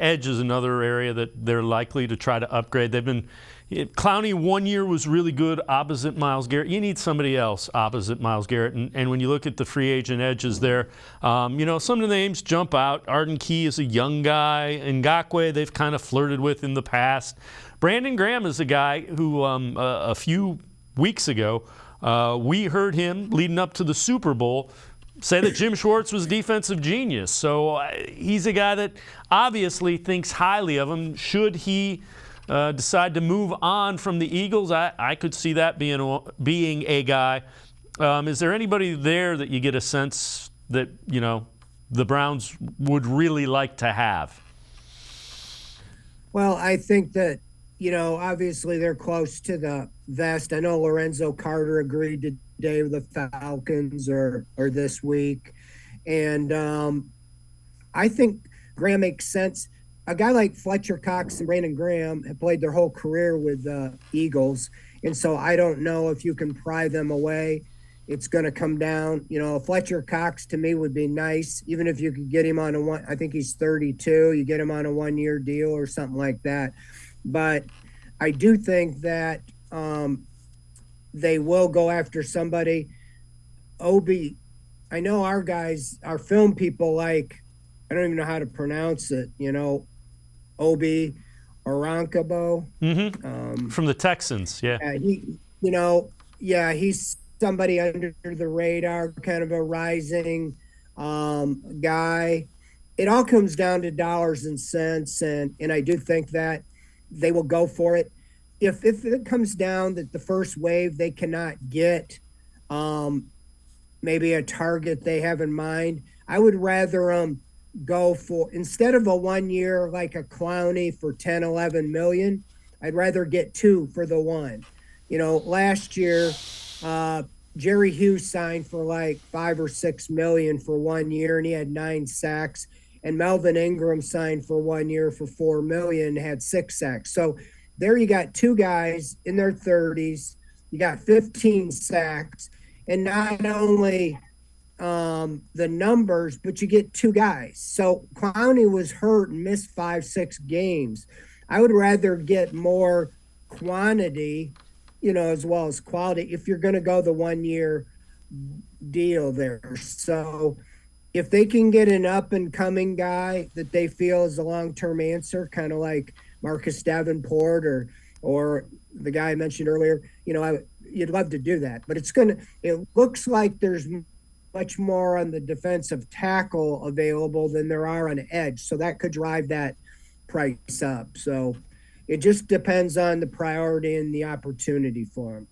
edge is another area that they're likely to try to upgrade. Clowney 1 year was really good opposite Myles Garrett. You need somebody else opposite Myles Garrett. And when you look at the free agent edges there, some of the names jump out. Arden Key is a young guy. Ngakoue they've kind of flirted with in the past. Brandon Graham is a guy who a few weeks ago, we heard him leading up to the Super Bowl say that Jim Schwartz was a defensive genius. So he's a guy that obviously thinks highly of him. Should he decide to move on from the Eagles, I could see that being a guy. Is there anybody there that you get a sense that, the Browns would really like to have? Well, I think that, obviously they're close to the vest. I know Lorenzo Carter agreed today with the Falcons or this week. And I think Graham makes sense. A guy like Fletcher Cox and Brandon Graham have played their whole career with the Eagles. And so I don't know if you can pry them away. It's going to come down. Fletcher Cox to me would be nice, even if you could get him on I think he's 32, you get him on a 1-year deal or something like that. But I do think that they will go after somebody. Obi, I know our guys, our film people I don't even know how to pronounce it, Obi Orankabo. Mm-hmm. From the Texans, yeah. He's somebody under the radar, kind of a rising guy. It all comes down to dollars and cents, and I do think that they will go for it. If it comes down that the first wave they cannot get maybe a target they have in mind, I would rather go for, instead of a 1 year like a Clowney for 10, 11 million, I'd rather get 2 for the 1. Last year, Jerry Hughes signed for like 5 or 6 million for 1 year, and he had 9 sacks. And Melvin Ingram signed for 1 year for 4 million, and had 6 sacks. So there you got 2 guys in their 30s. You got 15 sacks, and not only the numbers, but you get 2 guys. So Clowney was hurt and missed 5-6 games. I would rather get more quantity, as well as quality, if you're going to go the 1 year deal there. So if they can get an up and coming guy that they feel is a long-term answer, kind of like Marcus Davenport or the guy I mentioned earlier, you'd love to do that. But it looks like there's much more on the defensive tackle available than there are on edge. So that could drive that price up. So it just depends on the priority and the opportunity for him.